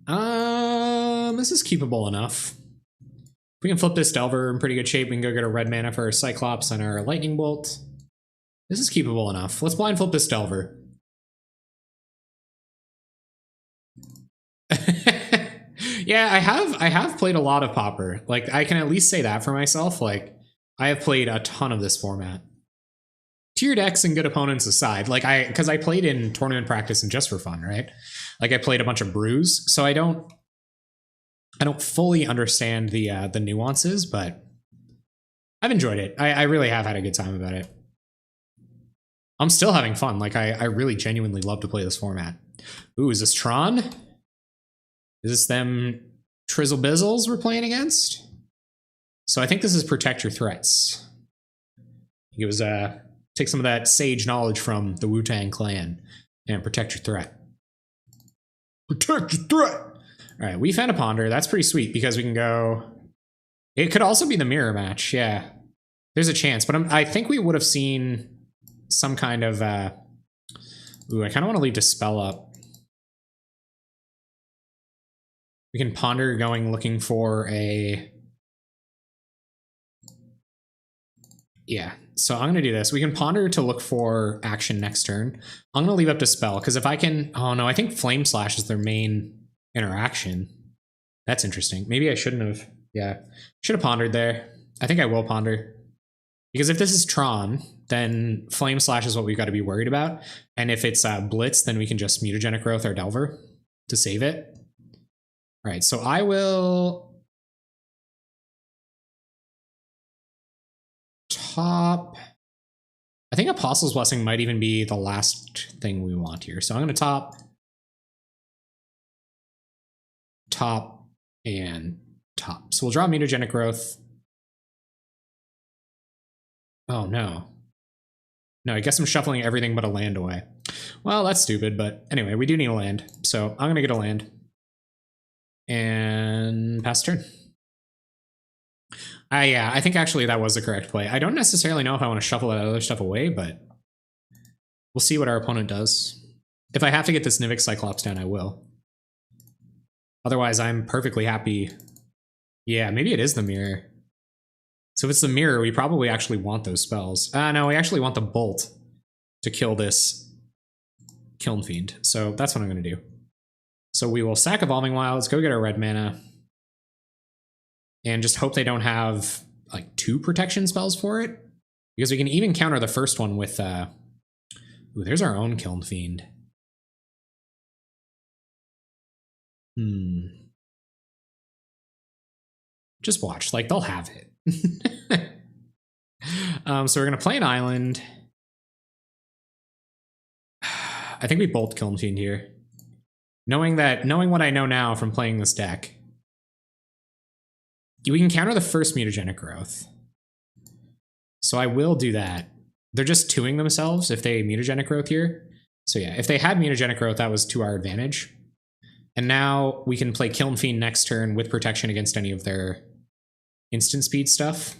This is keepable enough. If we can flip this Delver in pretty good shape, we can go get a red mana for our Cyclops and our Lightning Bolt. This is keepable enough. Let's blind flip this Delver. Yeah, I have played a lot of Pauper. Like, I can at least say that for myself. Like, I have played a ton of this format. Tier decks and good opponents aside, like because I played in tournament practice and just for fun, right? Like I played a bunch of brews, so I don't fully understand the nuances, but I've enjoyed it. I really have had a good time about it. I'm still having fun. Like I really genuinely love to play this format. Ooh, is this Tron? Is this them Trizzle Bizzles we're playing against? So I think this is Protect Your Threats. It was take some of that sage knowledge from the Wu-Tang Clan and protect your threat. Protect your threat! All right, we found a Ponder. That's pretty sweet because we can go... It could also be the mirror match, yeah. There's a chance, but I think we would have seen some kind of... Ooh, I kind of want to leave Dispel up. We can Ponder going looking for a... Yeah, so I'm going to do this. We can Ponder to look for action next turn. I'm going to leave up Dispel, because if I can... Oh, no, I think Flame Slash is their main interaction. That's interesting. Maybe I shouldn't have... Yeah, should have Pondered there. I think I will Ponder. Because if this is Tron, then Flame Slash is what we've got to be worried about. And if it's Blitz, then we can just Mutagenic Growth our Delver to save it. All right, so I will... Top. I think Apostle's Blessing might even be the last thing we want here. So I'm going to top, and top. So we'll draw Mutagenic Growth. Oh, no. No, I guess I'm shuffling everything but a land away. Well, that's stupid, but anyway, we do need a land. So I'm going to get a land. And pass turn. Yeah, I think actually that was the correct play. I don't necessarily know if I want to shuffle that other stuff away, but we'll see what our opponent does. If I have to get this Nivix Cyclops down, I will. Otherwise, I'm perfectly happy. Yeah, maybe it is the mirror. So if it's the mirror, we probably actually want those spells. No, we actually want the Bolt to kill this Kiln Fiend. So that's what I'm going to do. So we will sack Evolving Wilds, go get our red mana, and just hope they don't have like 2 protection spells for it. Because we can even counter the first one with... Ooh, there's our own Kiln Fiend. Just watch, like they'll have it. So we're gonna play an island. I think we bolt Kiln Fiend here. Knowing what I know now from playing this deck, we can counter the first Mutagenic Growth. So I will do that. They're just 2ing themselves if they Mutagenic Growth here. So yeah, if they had Mutagenic Growth, that was to our advantage. And now we can play Kiln Fiend next turn with protection against any of their instant speed stuff.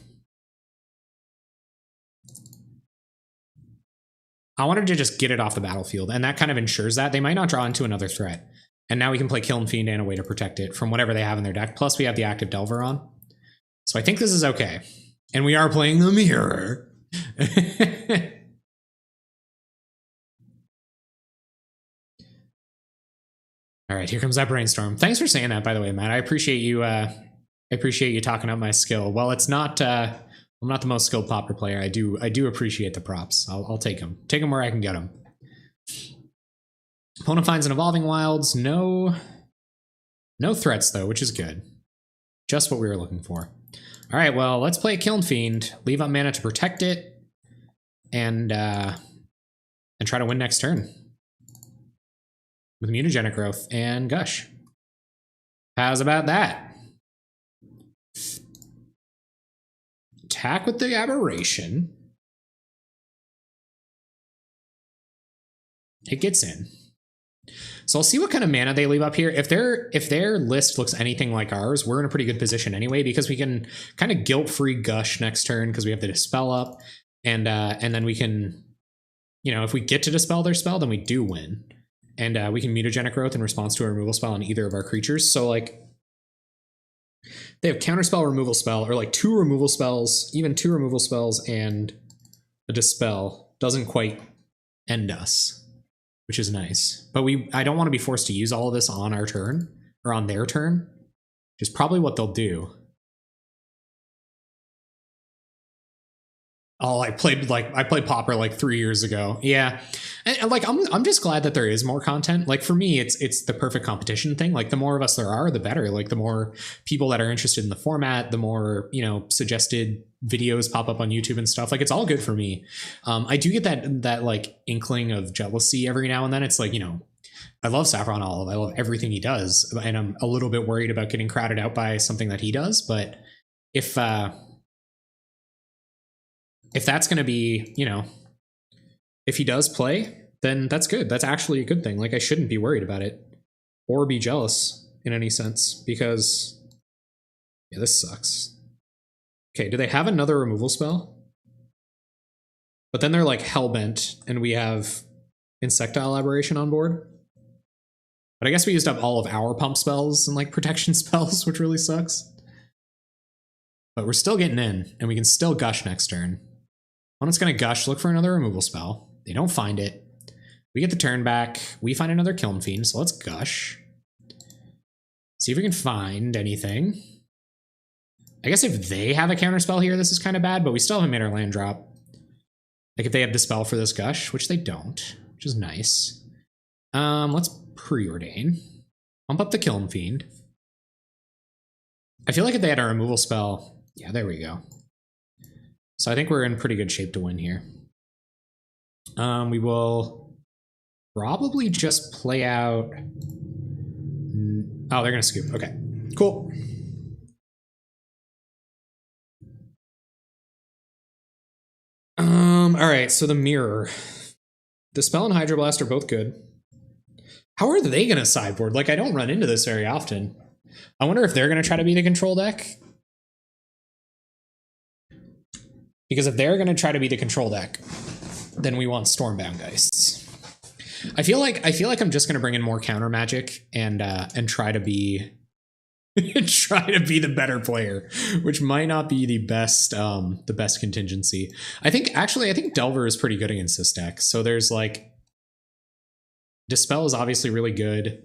I wanted to just get it off the battlefield, and that kind of ensures that they might not draw into another threat. And now we can play Kiln Fiend and a way to protect it from whatever they have in their deck. Plus we have the active Delver on. So I think this is okay. And we are playing the mirror. All right, here comes that brainstorm. Thanks for saying that, by the way, Matt. I appreciate you. I appreciate you talking up my skill. Well, it's not. I'm not the most skilled Pauper player. I do appreciate the props. I'll take them. Take them where I can get them. Opponent finds an Evolving Wilds. No threats though, which is good. Just what we were looking for. All right, well, let's play a Kiln Fiend. Leave up mana to protect it, and try to win next turn with Mutagenic Growth and Gush. How's about that? Attack with the Aberration. It gets in. So I'll see what kind of mana they leave up here. If their list looks anything like ours, we're in a pretty good position anyway, because we can kind of guilt-free Gush next turn because we have the Dispel up, and then we can, you know, if we get to Dispel their spell, then we do win. And we can mutagenic growth in response to a removal spell on either of our creatures. So like they have counterspell, removal spell, or like 2 removal spells, even 2 removal spells and a dispel doesn't quite end us, which is nice. But I don't want to be forced to use all of this on our turn or on their turn, which is probably what they'll do. Oh, I played Pauper like 3 years ago. Yeah. And like I'm just glad that there is more content. Like for me, it's the perfect competition thing. Like the more of us there are, the better. Like the more people that are interested in the format, the more, you know, suggested videos pop up on YouTube and stuff. Like it's all good for me. I do get that like inkling of jealousy every now and then. It's like, you know, I love Saffron Olive. I love everything he does. And I'm a little bit worried about getting crowded out by something that he does. But if that's going to be, you know, if he does play, then that's good. That's actually a good thing. Like I shouldn't be worried about it or be jealous in any sense because, yeah, this sucks. Okay, do they have another removal spell? But then they're like Hellbent and we have Insectile Aberration on board. But I guess we used up all of our pump spells and like protection spells, which really sucks. But we're still getting in and we can still gush next turn. Opponent's going to gush, look for another removal spell. They don't find it. We get the turn back. We find another Kiln Fiend, so let's gush. See if we can find anything. I guess if they have a counterspell here, this is kind of bad, but we still haven't made our land drop. Like if they have Dispel for this gush, which they don't, which is nice. Let's Preordain. Pump up the Kiln Fiend. I feel like if they had a removal spell, yeah, there we go. So I think we're in pretty good shape to win here. We will probably just play out. Oh, they're going to scoop. Okay, cool. All right, so the Mirror. Dispel and Hydroblast are both good. How are they going to sideboard? Like, I don't run into this very often. I wonder if they're going to try to be the control deck. Because if they're going to try to be the control deck, then we want Stormbound Geists. I feel like I'm just going to bring in more counter magic and try to be the better player, which might not be the best contingency. I think Delver is pretty good against this deck. So there's like Dispel is obviously really good.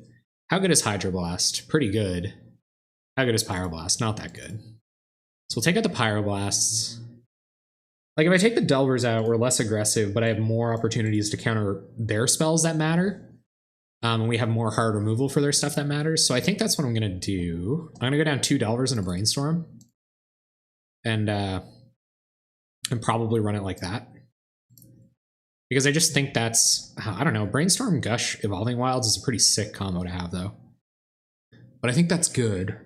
How good is Hydroblast? Pretty good. How good is Pyroblast? Not that good. So we'll take out the Pyroblasts. Like if I take the Delvers out, we're less aggressive, but I have more opportunities to counter their spells that matter. And we have more hard removal for their stuff that matters. So I think that's what I'm going to do. I'm going to go down 2 Delvers and a Brainstorm. And probably run it like that. Because I just think that's, I don't know, Brainstorm, Gush, Evolving Wilds is a pretty sick combo to have though. But I think that's good.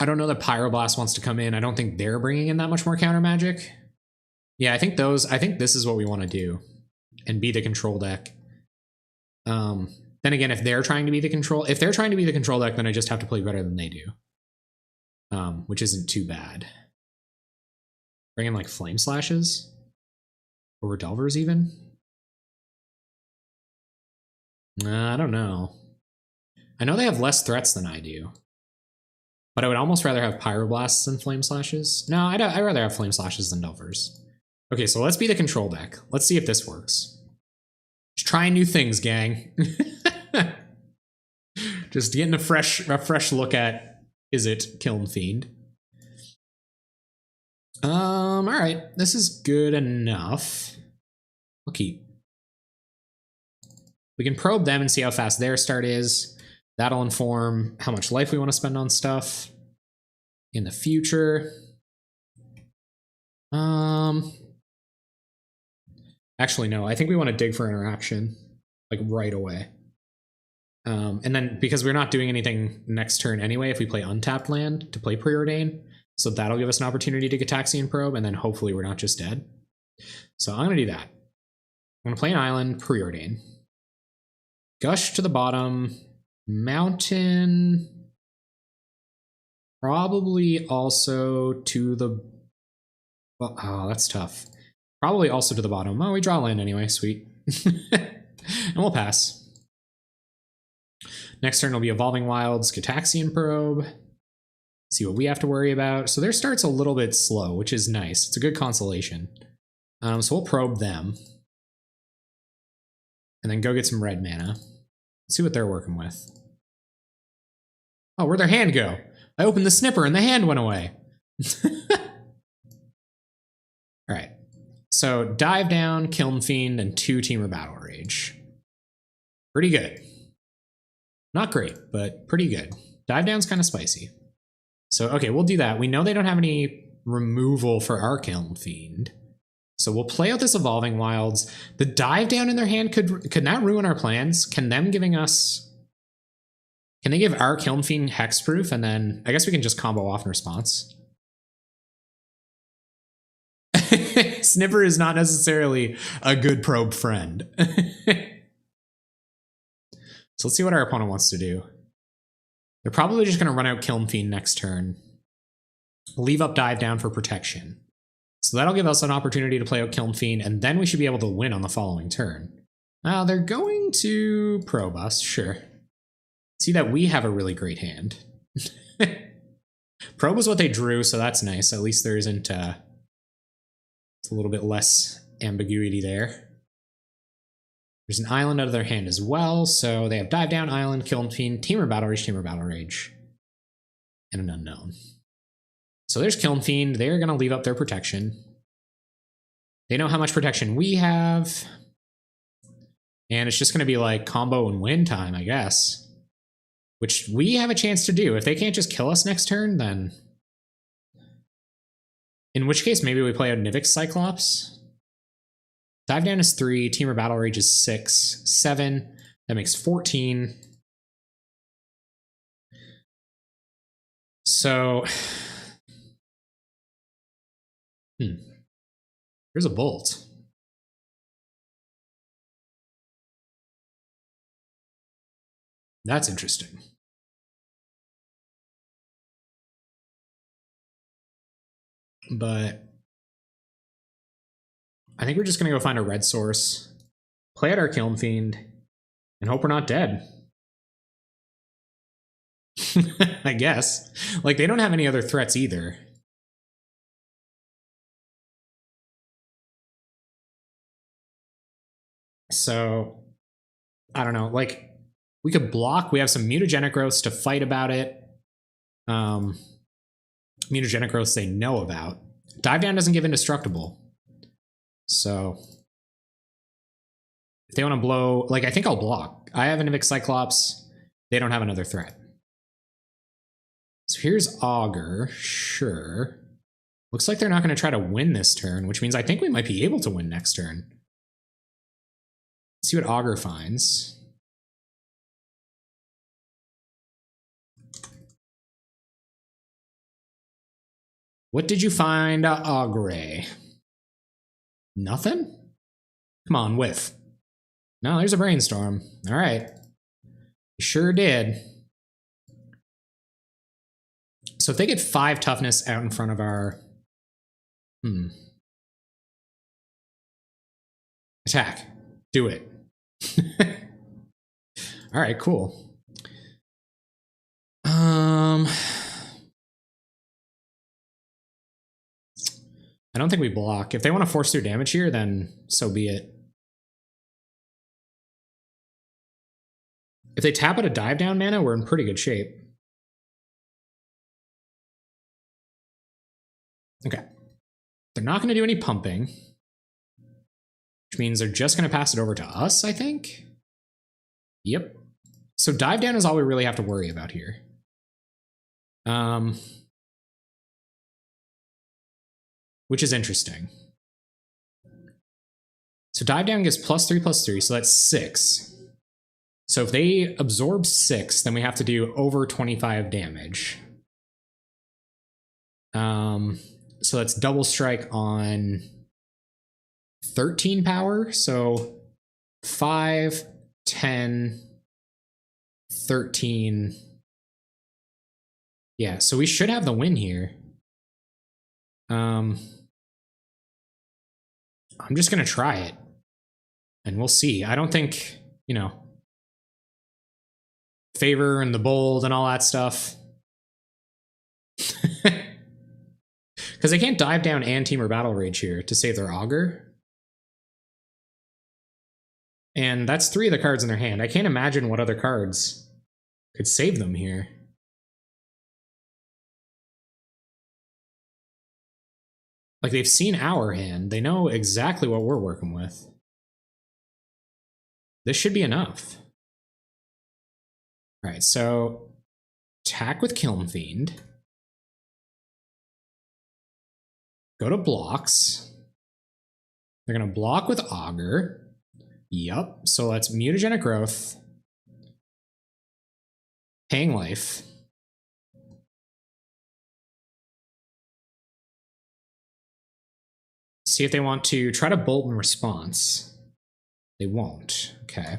I don't know that Pyroblast wants to come in. I don't think they're bringing in that much more counter magic. Yeah, I think this is what we want to do and be the control deck. Then again, if they're trying to be the control deck, then I just have to play better than they do. Which isn't too bad. Bring in like Flame Slashes over Delvers even. I don't know. I know they have less threats than I do. But I would almost rather have Pyroblasts than Flame Slashes. No, I'd rather have Flame Slashes than Delvers. Okay, so let's be the control deck. Let's see if this works. Just trying new things, gang. Just getting a fresh look at Izzet, Kiln Fiend. All right, this is good enough. We'll keep. We can probe them and see how fast their start is. That'll inform how much life we want to spend on stuff in the future. Actually, no, I think we want to dig for interaction, like right away. And then because we're not doing anything next turn anyway, if we play untapped land to play Preordain, so that'll give us an opportunity to Gitaxian Probe, and then hopefully we're not just dead. So I'm going to do that. I'm going to play an island, Preordain. Gush to the bottom. Mountain. Probably also to the... Oh, that's tough. Probably also to the bottom. Oh, we draw land anyway. Sweet. And we'll pass. Next turn will be Evolving Wilds, Gataxian Probe. See what we have to worry about. So their start's a little bit slow, which is nice. It's a good consolation. So we'll probe them. And then go get some red mana. Let's see what they're working with. Oh, where'd their hand go? I opened the snipper and the hand went away. Alright. So Dive Down, Kiln Fiend, and 2 Teamer Battle Rage. Pretty good. Not great, but pretty good. Dive Down's kind of spicy. So, okay, we'll do that. We know they don't have any removal for our Kiln Fiend. So we'll play out this Evolving Wilds. The Dive Down in their hand could that ruin our plans? Can them giving us... Can they give our Kiln Fiend hexproof, and then I guess we can just combo off in response? Snipper is not necessarily a good probe friend. So let's see what our opponent wants to do. They're probably just going to run out Kiln Fiend next turn. Leave up Dive Down for protection. So that'll give us an opportunity to play out Kiln Fiend, and then we should be able to win on the following turn. Now they're going to probe us, sure. See that we have a really great hand. Probe was what they drew, so that's nice. At least there isn't it's a little bit less ambiguity there. There's an island out of their hand as well, so they have Dive Down, Island, Kiln Fiend, Teamer Battle Rage, and an Unknown. So there's Kiln Fiend. They're going to leave up their protection. They know how much protection we have. And it's just going to be like combo and win time, I guess. Which we have a chance to do. If they can't just kill us next turn, then... In which case, maybe we play a Nivix Cyclops. Dive Down is 3. Teamer Battle Rage is 6. 7. That makes 14. So... Here's a Bolt. That's interesting. But I think we're just going to go find a red source, play at our Kiln Fiend, and hope we're not dead. I guess. Like, they don't have any other threats either. So, I don't know. Like, we could block. We have some mutagenic growths to fight about it. Mutagenic growths they know about. Dive Down doesn't give indestructible. So, if they want to blow... Like, I think I'll block. I have a Nivix Cyclops. They don't have another threat. So here's Augur. Sure. Looks like they're not going to try to win this turn, which means I think we might be able to win next turn. Let's see what Augur finds. What did you find, Augur? Nothing? Come on, whiff. No, there's a Brainstorm. All right. You sure did. So if they get 5 toughness out in front of our... Attack. Do it. All right, cool. I don't think we block. If they want to force through damage here, then so be it. If they tap out a Dive Down mana, we're in pretty good shape. Okay. They're not going to do any pumping, which means they're just going to pass it over to us, I think. Yep. So Dive Down is all we really have to worry about here. Which is interesting. So Dive Down gives +3/+3, so that's 6. So if they absorb 6, then we have to do over 25 damage. So that's double strike on 13 power. So 5, 10, 13. Yeah, so we should have the win here. I'm just gonna try it. And we'll see. I don't think, you know, favor and the bold and all that stuff. Because they can't dive down and Temur Battle Rage here to save their Augur. And that's 3 of the cards in their hand. I can't imagine what other cards could save them here. Like, they've seen our hand. They know exactly what we're working with. This should be enough. All right, so attack with Kiln Fiend. Go to blocks. They're going to block with Augur. Yup, so that's Mutagenic Growth. Paying Life. See if they want to try to bolt in response. They won't. Okay.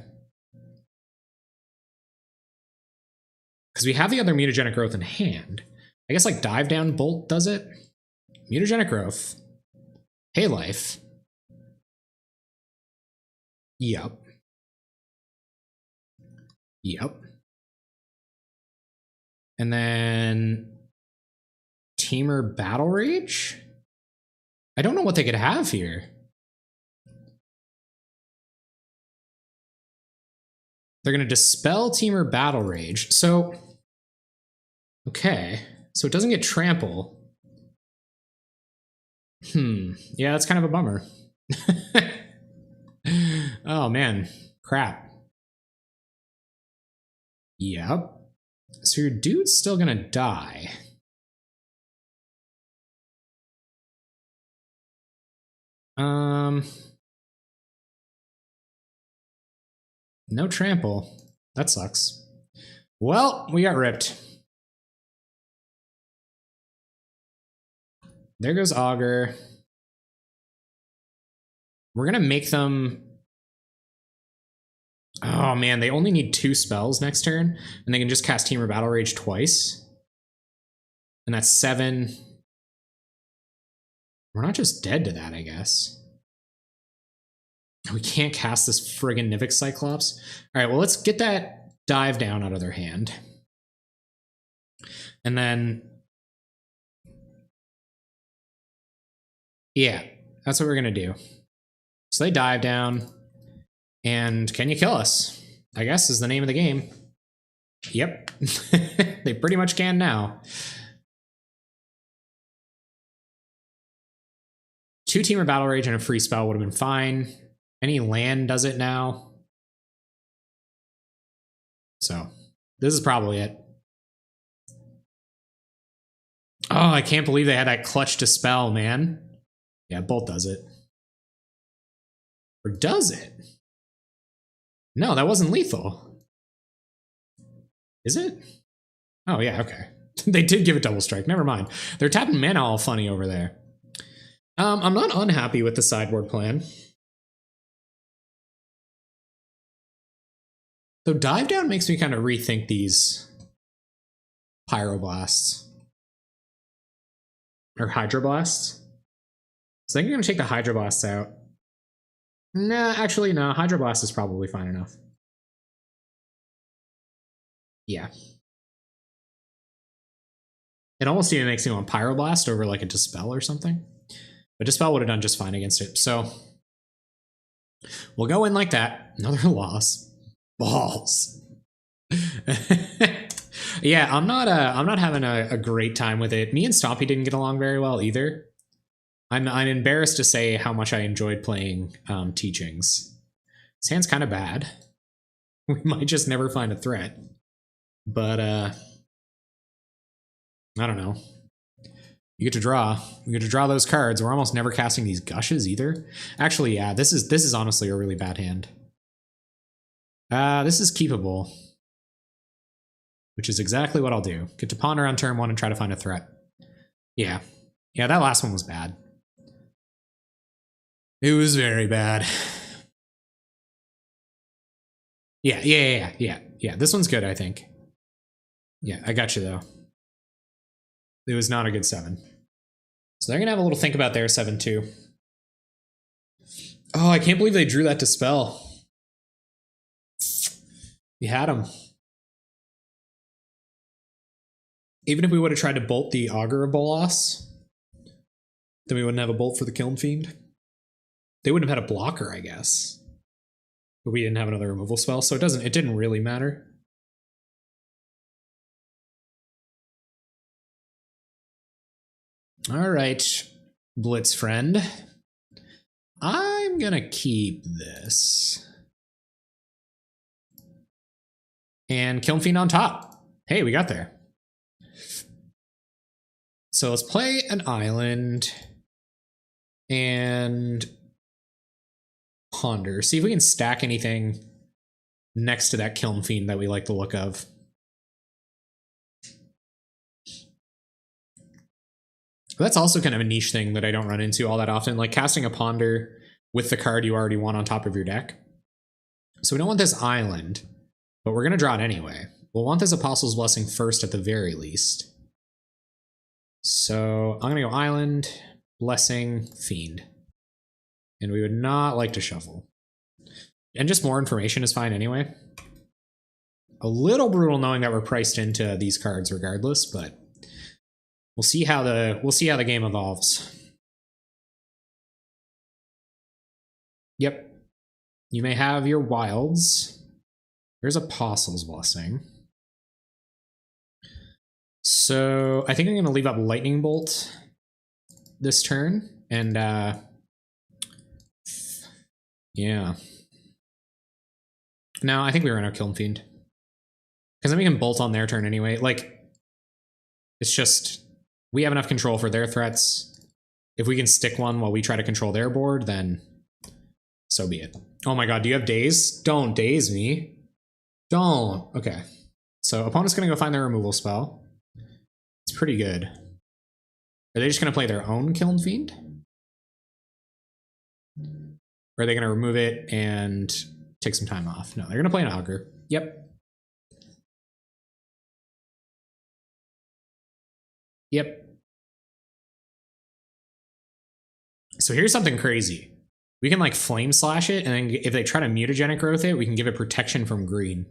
Because we have the other Mutagenic Growth in hand. I guess like Dive Down Bolt does it. Mutagenic Growth. Pay Life. Yep. Yep. And then Temur Battle Rage? I don't know what they could have here. They're going to Dispel Temur Battle Rage. So, okay. So it doesn't get Trample. Yeah, that's kind of a bummer. Oh, man. Crap. Yep. So your dude's still going to die. No trample. That sucks. Well, we got ripped. There goes Augur. We're gonna make them... Oh man, they only need 2 spells next turn, and they can just cast Temur Battle Rage twice. And that's 7. We're not just dead to that, I guess. We can't cast this friggin' Nivix Cyclops. All right, well, let's get that dive down out of their hand. And then... yeah, that's what we're going to do. So they dive down. And can you kill us? I guess is the name of the game. Yep. They pretty much can now. 2 Temur Battle Rage and a free spell would have been fine. Any land does it now. So, this is probably it. Oh, I can't believe they had that clutch to spell, man. Yeah, Bolt does it. Or does it? No, that wasn't lethal. Is it? Oh, yeah, okay. They did give it double strike. Never mind. They're tapping mana all funny over there. I'm not unhappy with the sideboard plan. Though Dive Down makes me kind of rethink these Pyroblasts. Or Hydroblasts. So I think I'm going to take the Hydroblasts out. Nah, actually, no. Hydroblast is probably fine enough. Yeah. It almost even makes me want Pyroblast over like a Dispel or something. But Dispel would have done just fine against it. So we'll go in like that. Another loss. Balls. Yeah, I'm not having a great time with it. Me and Stompy didn't get along very well either. I'm embarrassed to say how much I enjoyed playing Teachings. This hand's kind of bad. We might just never find a threat. But I don't know. You get to draw. You get to draw those cards. We're almost never casting these Gushes either. Actually, yeah, this is honestly a really bad hand. This is keepable. Which is exactly what I'll do. Get to ponder on turn 1 and try to find a threat. Yeah. Yeah, that last one was bad. It was very bad. Yeah. This one's good, I think. Yeah, I got you, though. It was not a good 7. So they're going to have a little think about their 7, too. Oh, I can't believe they drew that Dispel. We had him. Even if we would have tried to bolt the Augur of Bolas, then we wouldn't have a bolt for the Kiln Fiend. They wouldn't have had a blocker, I guess. But we didn't have another removal spell, so it didn't really matter. All right, Blitz friend. I'm gonna keep this. And Kiln Fiend on top. Hey, we got there. So let's play an island and ponder. See if we can stack anything next to that Kiln Fiend that we like the look of. That's also kind of a niche thing that I don't run into all that often, like casting a ponder with the card you already want on top of your deck. So we don't want this island, but we're going to draw it anyway. We'll want this Apostle's Blessing first at the very least. So I'm going to go Island, Blessing, Fiend. And we would not like to shuffle. And just more information is fine anyway. A little brutal knowing that we're priced into these cards regardless, but we'll see how the game evolves. Yep. You may have your wilds. There's Apostle's Blessing. So I think I'm going to leave up Lightning Bolt this turn. And yeah. No, I think we run out Kiln Fiend. Because then we can bolt on their turn anyway. Like, it's just, we have enough control for their threats. If we can stick one while we try to control their board, then so be it. Oh my god, do you have daze? Don't daze me. Don't. Okay. So opponent's going to go find their removal spell. It's pretty good. Are they just going to play their own Kiln Fiend? Or are they going to remove it and take some time off? No, they're going to play an Augur. Yep. Yep. So here's something crazy. We can like Flame Slash it, and then if they try to Mutagenic Growth it, we can give it protection from green.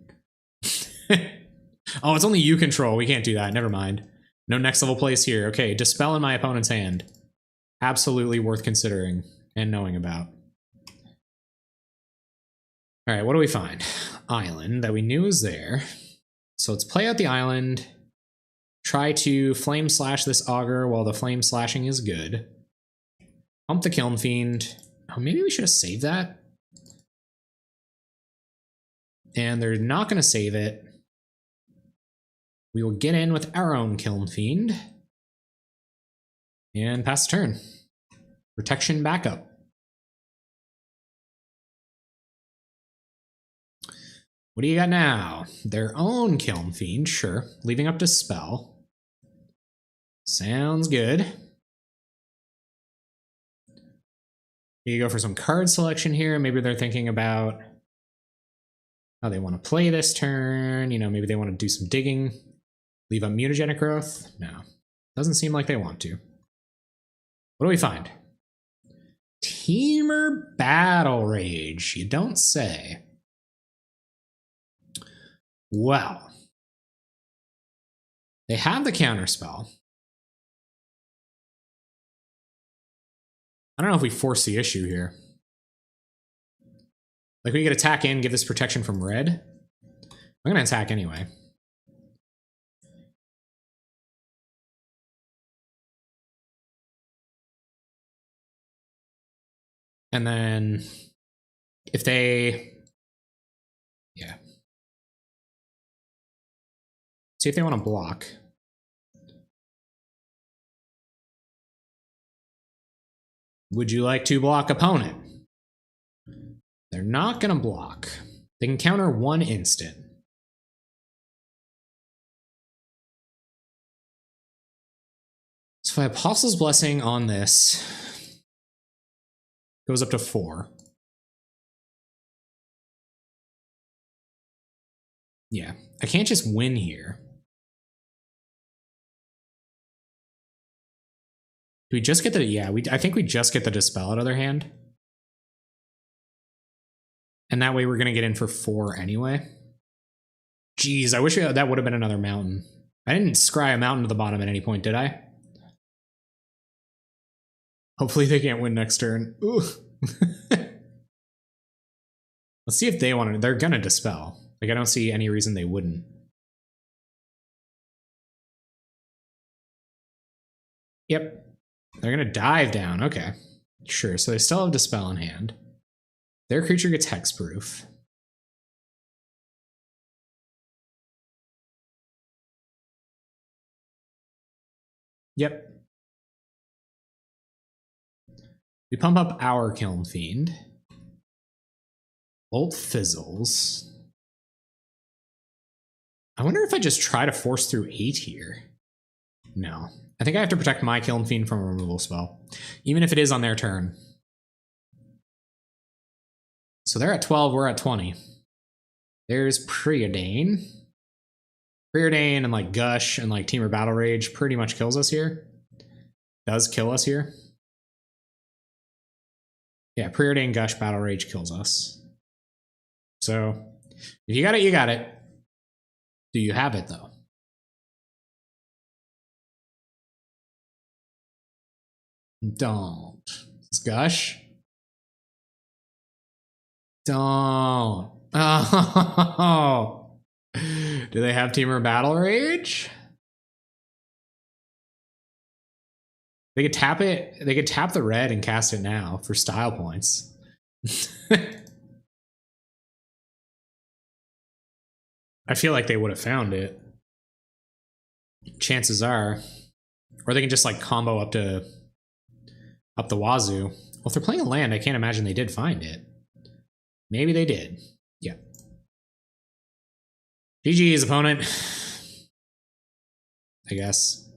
Oh, it's only you control. We can't do that. Never mind. No next level plays here. Okay, Dispel in my opponent's hand. Absolutely worth considering and knowing about. All right, what do we find? Island that we knew was there. So let's play out the island. Try to Flame Slash this Augur while the Flame Slashing is good. Pump the Kiln Fiend. Oh, maybe we should have saved that. And they're not going to save it. We will get in with our own Kiln Fiend. And pass the turn. Protection backup. What do you got now? Their own Kiln Fiend, sure. Leaving up Dispel. Sounds good. You go for some card selection here. Maybe they're thinking about how they want to play this turn. You know, maybe they want to do some digging. Leave up Mutagenic Growth? No. Doesn't seem like they want to. What do we find? Teamer Battle Rage. You don't say. Well. They have the counterspell. I don't know if we force the issue here. Like, we could attack in, give this protection from red. I'm going to attack anyway. And then if they... Yeah. See if they want to block. Would you like to block opponent? They're not going to block. They can counter one instant. So if I Apostle's Blessing on this, goes up to 4. Yeah, I can't just win here. Do we just get the... Yeah, I think we just get the Dispel out of their hand. And that way we're going to get in for 4 anyway. Jeez, I wish that would have been another mountain. I didn't scry a mountain to the bottom at any point, did I? Hopefully they can't win next turn. Ooh. Let's see if they want to. They're going to dispel. Like, I don't see any reason they wouldn't. Yep. They're going to dive down. Okay. Sure. So they still have dispel in hand. Their creature gets hexproof. Yep. We pump up our Kiln Fiend. Bolt fizzles. I wonder if I just try to force through 8 here. No. I think I have to protect my Kiln Fiend from a removal spell, even if it is on their turn. So they're at 12, we're at 20. There's Preordain. Preordain and like Gush and like Temur Battle Rage pretty much kills us here. Does kill us here. Yeah, Preordain, Gush, Battle Rage kills us. So if you got it, you got it. Do you have it though? Don't. It's Gush. Don't. Oh. Do they have Temur Battle Rage? They could tap it. They could tap the red and cast it now for style points. I feel like they would have found it. Chances are. Or they can just like combo up the wazoo. Well, if they're playing a land, I can't imagine they did find it. Maybe they did. Yeah. GG's, opponent. I guess.